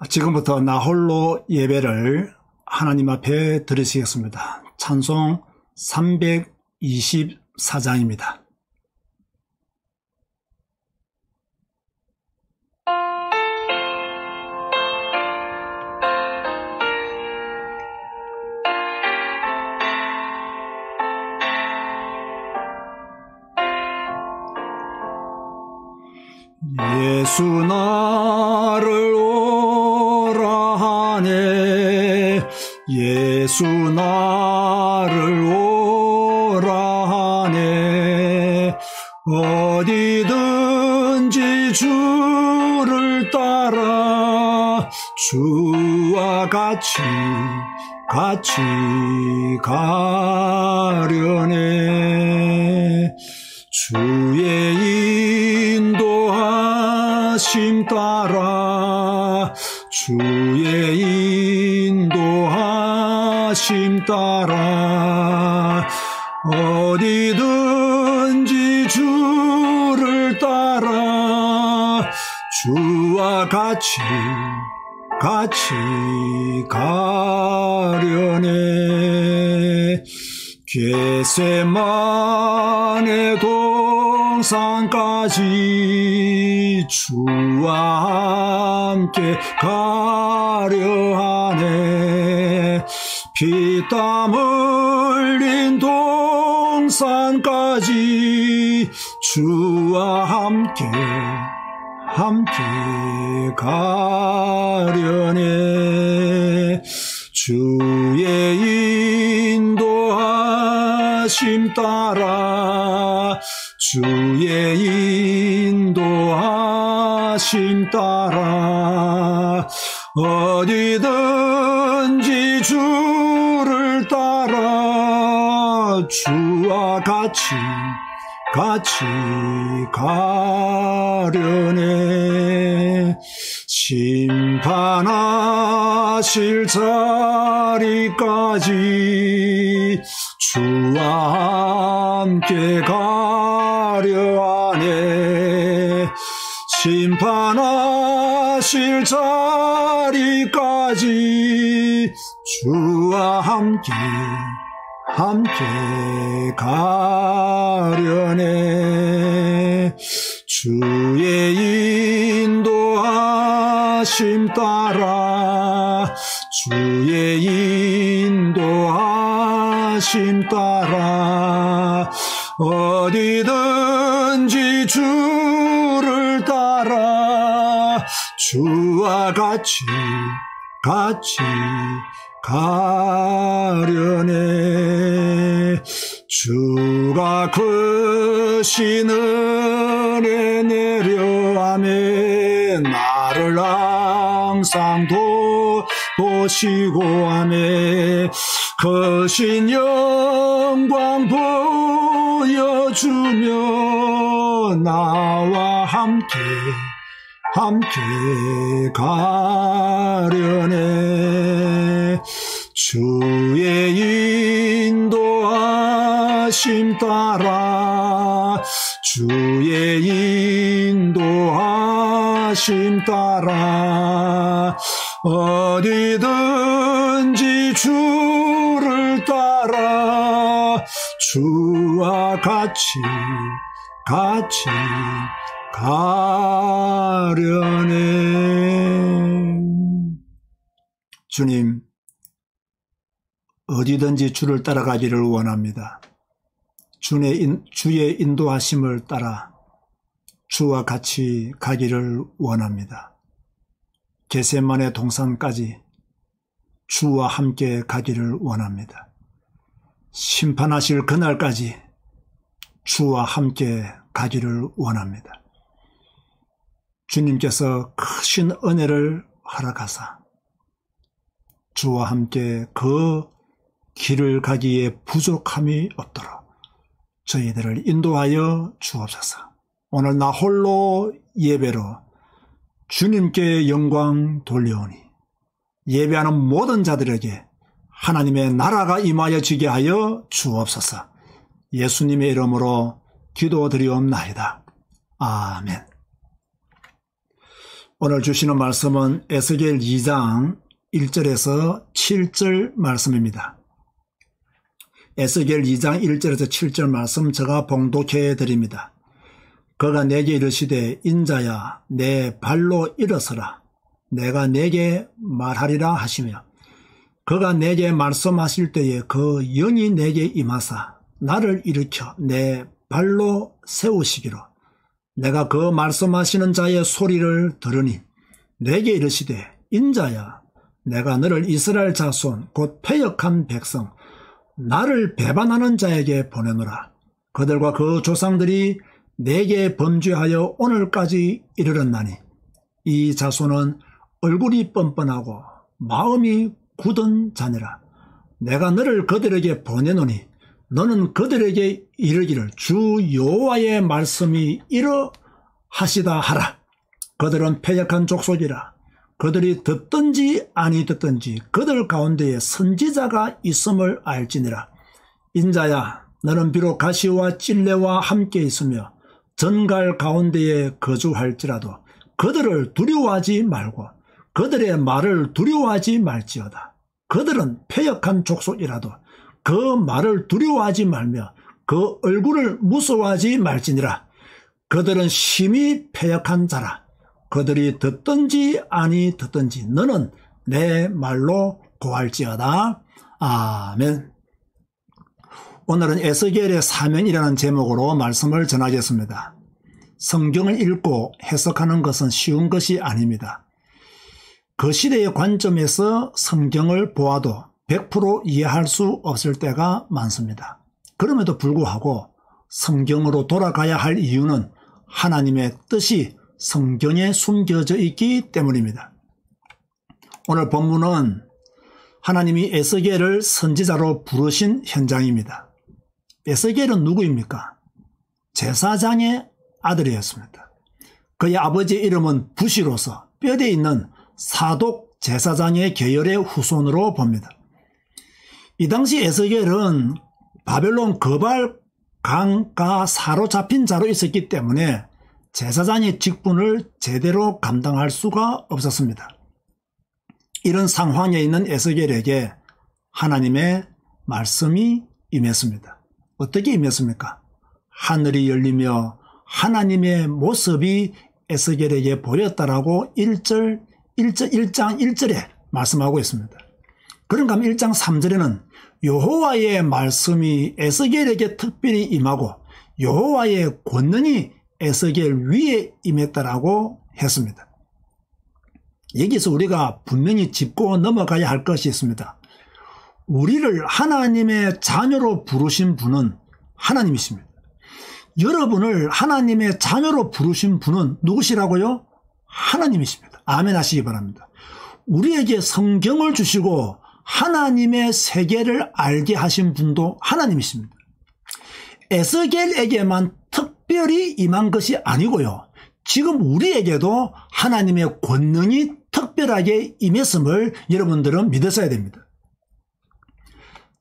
지금부터 나 홀로 예배를 하나님 앞에 드리시겠습니다. 찬송 324장입니다. 예수 나를 오라 하네 예수 나를 오라 하네 어디든지 주를 따라 주와 같이 가려네 주의 인도하심 따라 주의 인도하심 따라 어디든지 주를 따라 주와 같이 가려네 겟세마네 동산까지 주와 함께 가려 하네 피땀 흘린 동산까지 주와 함께 가려네 주의 인도하심 따라 주의 인도하심 따라 어디든지 주를 따라 주와 같이 가려네 심판하실 자리까지 주와 함께 가려 하네 심판하실 자리까지 주와 함께 가려네 주의 인도하심 따라 주의 인도하심 따라 어디든지 주를 따라 주와 같이 가려네 주가 크신 은혜 내려하네 나를 항상 도시고 하네 크신 영광 보여주며 나와 함께 가려네 주의 인도하심 따라 주의 인도하심 따라 어디든지 주를 따라 주와 같이 가려네 주님 어디든지 주를 따라가기를 원합니다. 주의 인도하심을 따라 주와 같이 가기를 원합니다. 겟세마네 동산까지 주와 함께 가기를 원합니다. 심판하실 그날까지 주와 함께 가기를 원합니다. 주님께서 크신 은혜를 허락하사 주와 함께 그 길을 가기에 부족함이 없도록 저희들을 인도하여 주옵소서. 오늘 나 홀로 예배로 주님께 영광 돌려오니 예배하는 모든 자들에게 하나님의 나라가 임하여지게 하여 주옵소서. 예수님의 이름으로 기도드리옵나이다. 아멘. 오늘 주시는 말씀은 에스겔 2장 1절에서 7절 말씀입니다. 에스겔 2장 1절에서 7절 말씀 제가 봉독해 드립니다. 그가 내게 이르시되 인자야 내 발로 일어서라 내가 내게 말하리라 하시며 그가 내게 말씀하실 때에 그 영이 내게 임하사 나를 일으켜 내 발로 세우시기로 내가 그 말씀하시는 자의 소리를 들으니 내게 이르시되 인자야 내가 너를 이스라엘 자손 곧 패역한 백성 나를 배반하는 자에게 보내노라. 그들과 그 조상들이 내게 범죄하여 오늘까지 이르렀나니 이 자손은 얼굴이 뻔뻔하고 마음이 굳은 자니라. 내가 너를 그들에게 보내노니 너는 그들에게 이르기를 주 여호와의 말씀이 이러하시다 하라. 그들은 패역한 족속이라. 그들이 듣든지 아니 듣든지 그들 가운데에 선지자가 있음을 알지니라. 인자야 너는 비록 가시와 찔레와 함께 있으며 전갈 가운데에 거주할지라도 그들을 두려워하지 말고 그들의 말을 두려워하지 말지어다. 그들은 패역한 족속이라도 그 말을 두려워하지 말며 그 얼굴을 무서워하지 말지니라. 그들은 심히 패역한 자라. 그들이 듣든지 아니 듣든지 너는 내 말로 고할지어다. 아멘. 오늘은 에스겔의 사명이라는 제목으로 말씀을 전하겠습니다. 성경을 읽고 해석하는 것은 쉬운 것이 아닙니다. 그 시대의 관점에서 성경을 보아도 100% 이해할 수 없을 때가 많습니다. 그럼에도 불구하고 성경으로 돌아가야 할 이유는 하나님의 뜻이 성경에 숨겨져 있기 때문입니다. 오늘 본문은 하나님이 에스겔을 선지자로 부르신 현장입니다. 에스겔은 누구입니까? 제사장의 아들이었습니다. 그의 아버지의 이름은 부시로서 뼈대 있는 사독 제사장의 계열의 후손으로 봅니다. 이 당시 에스겔은 바벨론 거발 강가 사로잡힌 자로 있었기 때문에 제사장의 직분을 제대로 감당할 수가 없었습니다. 이런 상황에 있는 에스겔에게 하나님의 말씀이 임했습니다. 어떻게 임했습니까? 하늘이 열리며 하나님의 모습이 에스겔에게 보였다라고 1장 1절에 말씀하고 있습니다. 그런가 하면 1장 3절에는 여호와의 말씀이 에스겔에게 특별히 임하고 여호와의 권능이 에스겔 위에 임했다라고 했습니다. 여기서 우리가 분명히 짚고 넘어가야 할 것이 있습니다. 우리를 하나님의 자녀로 부르신 분은 하나님이십니다. 여러분을 하나님의 자녀로 부르신 분은 누구시라고요? 하나님이십니다. 아멘 하시기 바랍니다. 우리에게 성경을 주시고 하나님의 세계를 알게 하신 분도 하나님이십니다. 에스겔에게만 특별히 임한 것이 아니고요. 지금 우리에게도 하나님의 권능이 특별하게 임했음을 여러분들은 믿으셔야 됩니다.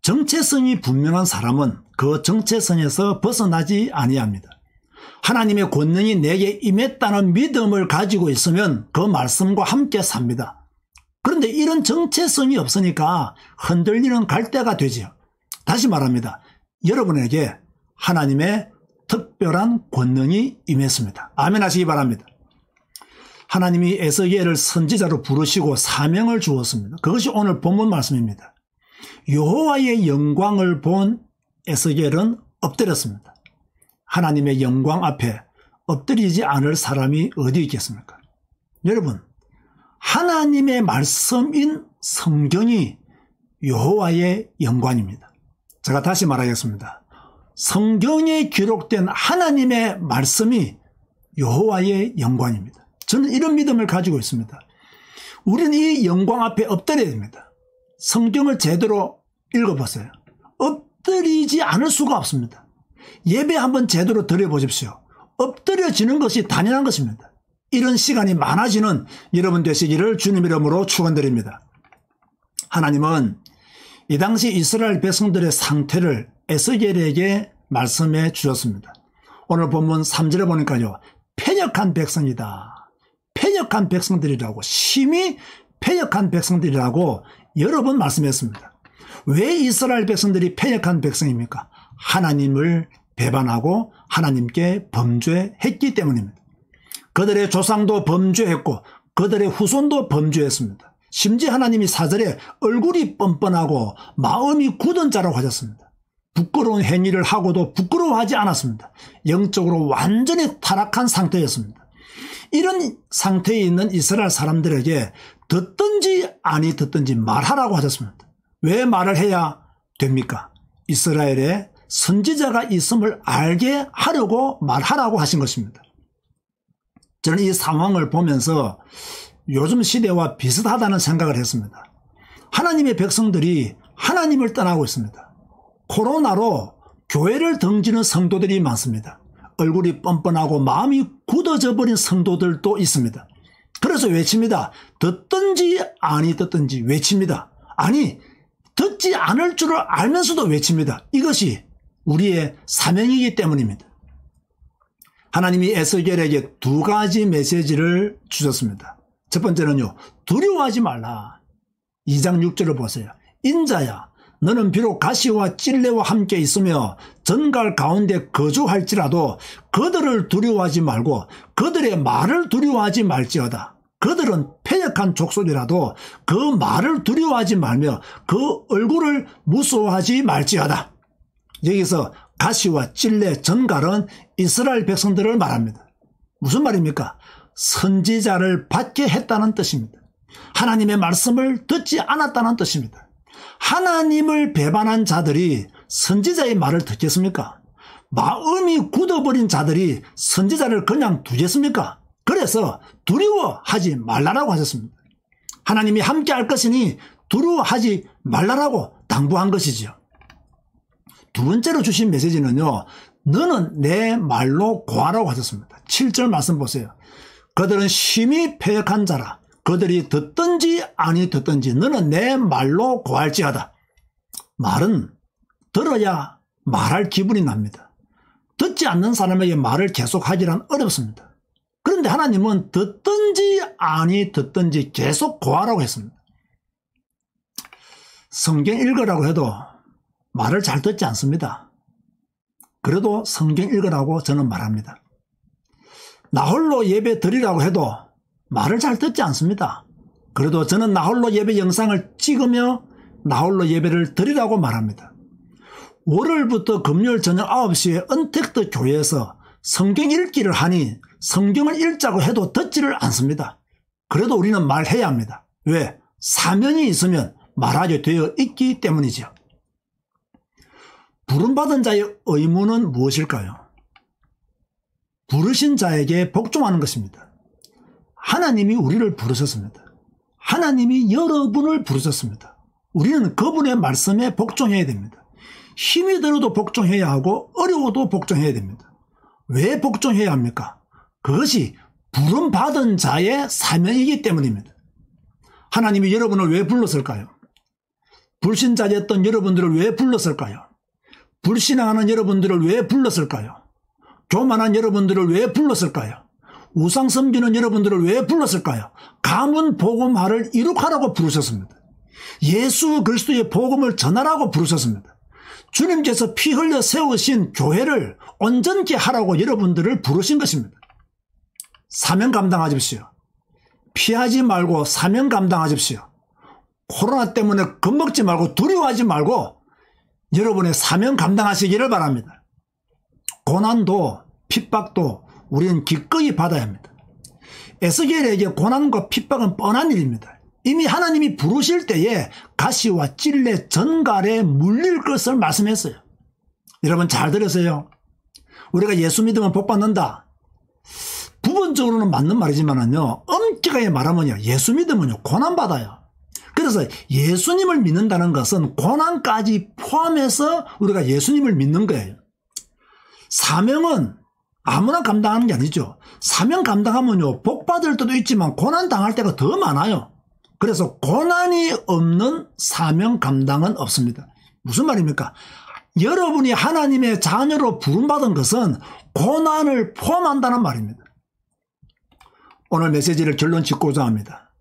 정체성이 분명한 사람은 그 정체성에서 벗어나지 아니합니다. 하나님의 권능이 내게 임했다는 믿음을 가지고 있으면 그 말씀과 함께 삽니다. 그런데 이런 정체성이 없으니까 흔들리는 갈대가 되지요. 다시 말합니다. 여러분에게 하나님의 특별한 권능이 임했습니다. 아멘 하시기 바랍니다. 하나님이 에스겔을 선지자로 부르시고 사명을 주었습니다. 그것이 오늘 본문 말씀입니다. 여호와의 영광을 본 에스겔은 엎드렸습니다. 하나님의 영광 앞에 엎드리지 않을 사람이 어디 있겠습니까? 여러분, 하나님의 말씀인 성경이 여호와의 영광입니다. 제가 다시 말하겠습니다. 성경에 기록된 하나님의 말씀이 여호와의 영광입니다. 저는 이런 믿음을 가지고 있습니다. 우리는 이 영광 앞에 엎드려야 됩니다. 성경을 제대로 읽어보세요. 엎드리지 않을 수가 없습니다. 예배 한번 제대로 드려보십시오. 엎드려지는 것이 당연한 것입니다. 이런 시간이 많아지는 여러분 되시기를 주님 이름으로 축원드립니다. 하나님은 이 당시 이스라엘 백성들의 상태를 에스겔에게 말씀해 주셨습니다. 오늘 본문 3절에 보니까요. 패역한 백성이다. 패역한 백성들이라고, 심히 패역한 백성들이라고 여러 번 말씀했습니다. 왜 이스라엘 백성들이 패역한 백성입니까? 하나님을 배반하고 하나님께 범죄했기 때문입니다. 그들의 조상도 범죄했고 그들의 후손도 범죄했습니다. 심지어 하나님이 4절에 얼굴이 뻔뻔하고 마음이 굳은 자라고 하셨습니다. 부끄러운 행위를 하고도 부끄러워하지 않았습니다. 영적으로 완전히 타락한 상태였습니다. 이런 상태에 있는 이스라엘 사람들에게 듣든지 아니 듣든지 말하라고 하셨습니다. 왜 말을 해야 됩니까? 이스라엘에 선지자가 있음을 알게 하려고 말하라고 하신 것입니다. 저는 이 상황을 보면서 요즘 시대와 비슷하다는 생각을 했습니다. 하나님의 백성들이 하나님을 떠나고 있습니다. 코로나로 교회를 등지는 성도들이 많습니다. 얼굴이 뻔뻔하고 마음이 굳어져 버린 성도들도 있습니다. 그래서 외칩니다. 듣든지 아니 듣든지 외칩니다. 아니 듣지 않을 줄을 알면서도 외칩니다. 이것이 우리의 사명이기 때문입니다. 하나님이 에스겔에게 두 가지 메시지를 주셨습니다. 첫 번째는요, 두려워하지 말라. 2장 6절을 보세요. 인자야, 너는 비록 가시와 찔레와 함께 있으며 전갈 가운데 거주할지라도 그들을 두려워하지 말고 그들의 말을 두려워하지 말지어다. 그들은 패역한 족속이라도 그 말을 두려워하지 말며 그 얼굴을 무서워하지 말지어다. 여기서 가시와 찔레, 전갈은 이스라엘 백성들을 말합니다. 무슨 말입니까? 선지자를 받게 했다는 뜻입니다. 하나님의 말씀을 듣지 않았다는 뜻입니다. 하나님을 배반한 자들이 선지자의 말을 듣겠습니까? 마음이 굳어버린 자들이 선지자를 그냥 두겠습니까? 그래서 두려워하지 말라라고 하셨습니다. 하나님이 함께 할 것이니 두려워하지 말라라고 당부한 것이지요. 두 번째로 주신 메시지는요, 너는 내 말로 고하라고 하셨습니다. 7절 말씀 보세요. 그들은 심히 패역한 자라. 그들이 듣든지 아니 듣든지 너는 내 말로 고할지어다. 말은 들어야 말할 기분이 납니다. 듣지 않는 사람에게 말을 계속하기란 어렵습니다. 그런데 하나님은 듣든지 아니 듣든지 계속 고하라고 했습니다. 성경 읽으라고 해도 말을 잘 듣지 않습니다. 그래도 성경 읽으라고 저는 말합니다. 나홀로 예배 드리라고 해도 말을 잘 듣지 않습니다. 그래도 저는 나홀로 예배 영상을 찍으며 나홀로 예배를 드리라고 말합니다. 월요일부터 금요일 저녁 9시에 언택트 교회에서 성경 읽기를 하니 성경을 읽자고 해도 듣지를 않습니다. 그래도 우리는 말해야 합니다. 왜? 사명이 있으면 말하게 되어 있기 때문이죠. 부름받은 자의 의무는 무엇일까요? 부르신 자에게 복종하는 것입니다. 하나님이 우리를 부르셨습니다. 하나님이 여러분을 부르셨습니다. 우리는 그분의 말씀에 복종해야 됩니다. 힘이 들어도 복종해야 하고 어려워도 복종해야 됩니다. 왜 복종해야 합니까? 그것이 부름받은 자의 사명이기 때문입니다. 하나님이 여러분을 왜 불렀을까요? 불신자였던 여러분들을 왜 불렀을까요? 불신앙하는 여러분들을 왜 불렀을까요? 교만한 여러분들을 왜 불렀을까요? 우상 섬기는 여러분들을 왜 불렀을까요? 가문 복음화를 이룩하라고 부르셨습니다. 예수 그리스도의 복음을 전하라고 부르셨습니다. 주님께서 피 흘려 세우신 교회를 온전케 하라고 여러분들을 부르신 것입니다. 사명 감당하십시오. 피하지 말고 사명 감당하십시오. 코로나 때문에 겁먹지 말고 두려워하지 말고 여러분의 사명 감당하시기를 바랍니다. 고난도 핍박도 우리는 기꺼이 받아야 합니다. 에스겔에게 고난과 핍박은 뻔한 일입니다. 이미 하나님이 부르실 때에 가시와 찔레 전갈에 물릴 것을 말씀했어요. 여러분 잘 들으세요. 우리가 예수 믿으면 복 받는다. 부분적으로는 맞는 말이지만요, 엄격하게 말하면요, 예수 믿으면요 고난 받아요. 그래서 예수님을 믿는다는 것은 고난까지 포함해서 우리가 예수님을 믿는 거예요. 사명은 아무나 감당하는 게 아니죠. 사명 감당하면요 복 받을 때도 있지만 고난 당할 때가 더 많아요. 그래서 고난이 없는 사명 감당은 없습니다. 무슨 말입니까? 여러분이 하나님의 자녀로 부름받은 것은 고난을 포함한다는 말입니다. 오늘 메시지를 결론 짓고자 합니다.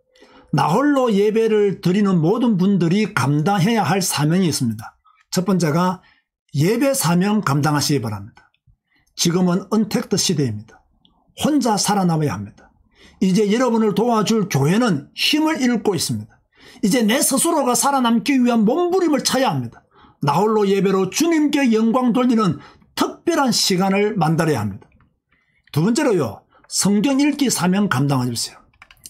나홀로 예배를 드리는 모든 분들이 감당해야 할 사명이 있습니다. 첫 번째가 예배 사명 감당하시기 바랍니다. 지금은 언택트 시대입니다. 혼자 살아남아야 합니다. 이제 여러분을 도와줄 교회는 힘을 잃고 있습니다. 이제 내 스스로가 살아남기 위한 몸부림을 쳐야 합니다. 나홀로 예배로 주님께 영광 돌리는 특별한 시간을 만들어야 합니다. 두 번째로요, 성경 읽기 사명 감당하십시오.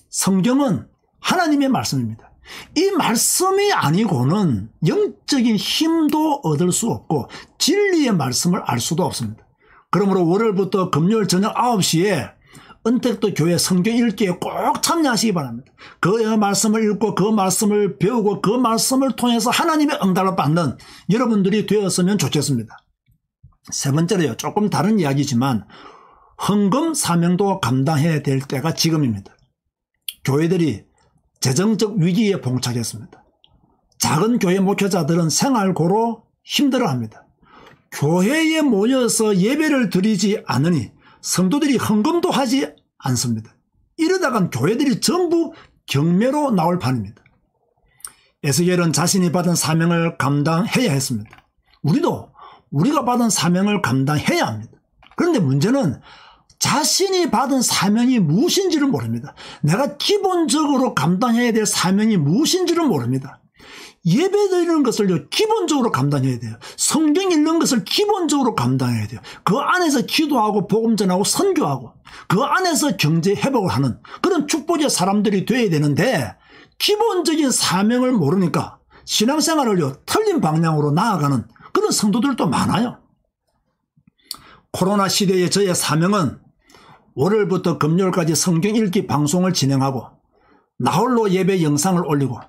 성경은 하나님의 말씀입니다. 이 말씀이 아니고는 영적인 힘도 얻을 수 없고 진리의 말씀을 알 수도 없습니다. 그러므로 월요일부터 금요일 저녁 9시에 언택트 교회 성경 읽기에 꼭 참여하시기 바랍니다. 그 말씀을 읽고 그 말씀을 배우고 그 말씀을 통해서 하나님의 응답을 받는 여러분들이 되었으면 좋겠습니다. 세 번째로요, 조금 다른 이야기지만 헌금 사명도 감당해야 될 때가 지금입니다. 교회들이 재정적 위기에 봉착했습니다. 작은 교회 목회자들은 생활고로 힘들어합니다. 교회에 모여서 예배를 드리지 않으니 성도들이 헌금도 하지 않습니다. 이러다간 교회들이 전부 경매로 나올 판입니다. 에스겔은 자신이 받은 사명을 감당해야 했습니다. 우리가 받은 사명을 감당해야 합니다. 그런데 문제는 자신이 받은 사명이 무엇인지를 모릅니다. 내가 기본적으로 감당해야 될 사명이 무엇인지를 모릅니다. 예배드리는 것을 기본적으로 감당해야 돼요. 성경 읽는 것을 기본적으로 감당해야 돼요. 그 안에서 기도하고 복음 전하고 선교하고 그 안에서 경제 회복을 하는 그런 축복의 사람들이 돼야 되는데 기본적인 사명을 모르니까 신앙생활을 틀린 방향으로 나아가는 그런 성도들도 많아요. 코로나 시대의 저의 사명은 월요일부터 금요일까지 성경 읽기 방송을 진행하고 나홀로 예배 영상을 올리고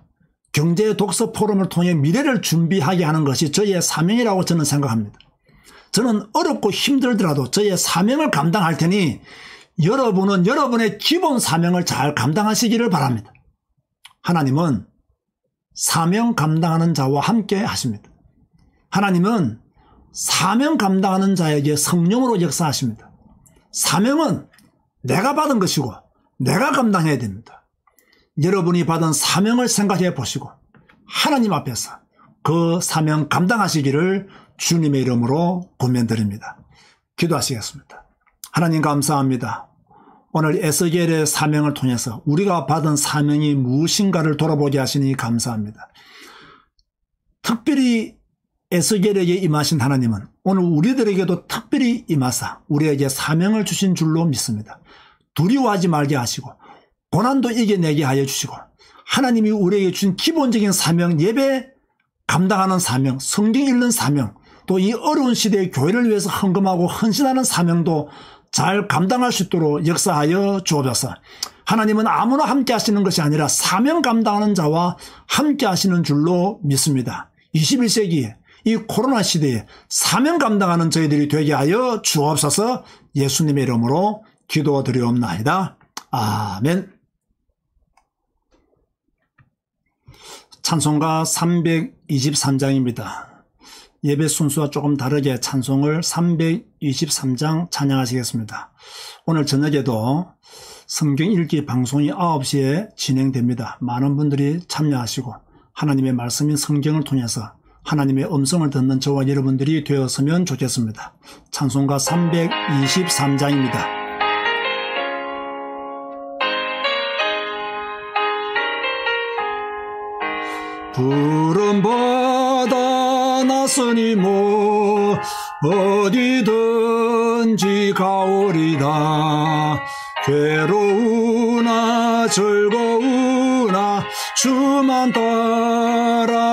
경제 독서 포럼을 통해 미래를 준비하게 하는 것이 저의 사명이라고 저는 생각합니다. 저는 어렵고 힘들더라도 저의 사명을 감당할 테니 여러분은 여러분의 기본 사명을 잘 감당하시기를 바랍니다. 하나님은 사명 감당하는 자와 함께 하십니다. 하나님은 사명 감당하는 자에게 성령으로 역사하십니다. 사명은 내가 받은 것이고 내가 감당해야 됩니다. 여러분이 받은 사명을 생각해 보시고 하나님 앞에서 그 사명 감당하시기를 주님의 이름으로 권면드립니다. 기도하시겠습니다. 하나님 감사합니다. 오늘 에스겔의 사명을 통해서 우리가 받은 사명이 무엇인가를 돌아보게 하시니 감사합니다. 특별히 에스겔에게 임하신 하나님은 오늘 우리들에게도 특별히 임하사 우리에게 사명을 주신 줄로 믿습니다. 두려워하지 말게 하시고 고난도 이겨내게 하여 주시고 하나님이 우리에게 주신 기본적인 사명, 예배 감당하는 사명, 성경 읽는 사명, 또 이 어려운 시대의 교회를 위해서 헌금하고 헌신하는 사명도 잘 감당할 수 있도록 역사하여 주옵소서. 하나님은 아무나 함께 하시는 것이 아니라 사명 감당하는 자와 함께 하시는 줄로 믿습니다. 21세기에 이 코로나 시대에 사명 감당하는 저희들이 되게 하여 주옵소서. 예수님의 이름으로 기도드리옵나이다. 아멘. 찬송가 323장입니다. 예배 순서와 조금 다르게 찬송을 323장 찬양하시겠습니다. 오늘 저녁에도 성경 읽기 방송이 9시에 진행됩니다. 많은 분들이 참여하시고 하나님의 말씀인 성경을 통해서 하나님의 음성을 듣는 저와 여러분들이 되었으면 좋겠습니다. 찬송가 323장입니다. 푸른 바다 나서니 뭐 어디든지 가오리다. 괴로우나 즐거우나 주만 따라가오리니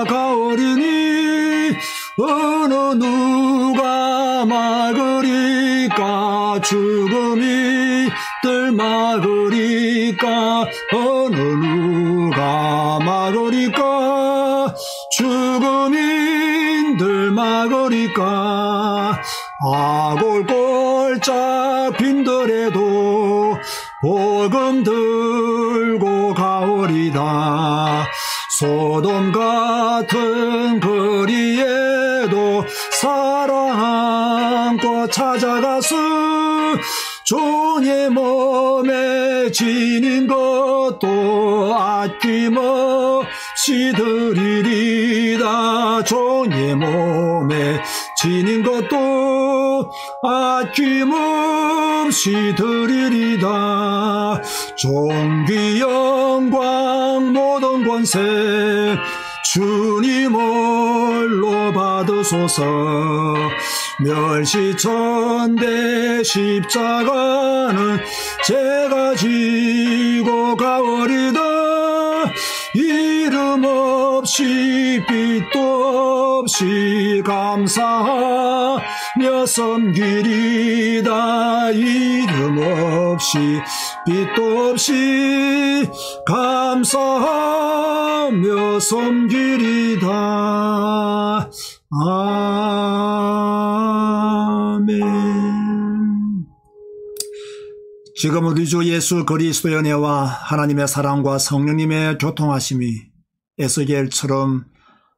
어느 누가 막으리까. 죽음이 들 막으리까. 어느 누가 막으리까. 죽음인들 막으리까. 아골골짝 빈들에도 복음 들고 가오리다. 소돔 같은 거리에도 사랑 안고 찾아가서 종의 몸에 지닌 것도 아낌없이 드리리다. 종의 몸에 지닌 것도 아낌없이 드리리다. 존귀 영광 모든 권세 주님 홀로 받으소서. 멸시천대 십자가는 제가 지고 가오리다. 이름 없이 빛도 없이 감사하며 섬기리다. 이름 없이 빛도 없이 감사하며 섬기리다. 아멘. 지금 우리 주 예수 그리스도의 은혜와 하나님의 사랑과 성령님의 교통하심이 에스겔처럼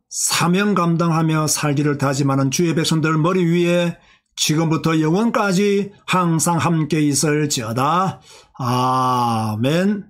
사명 감당하며 살기를 다짐하는 주의 백성들 머리 위에 지금부터 영원까지 항상 함께 있을지어다. 아멘.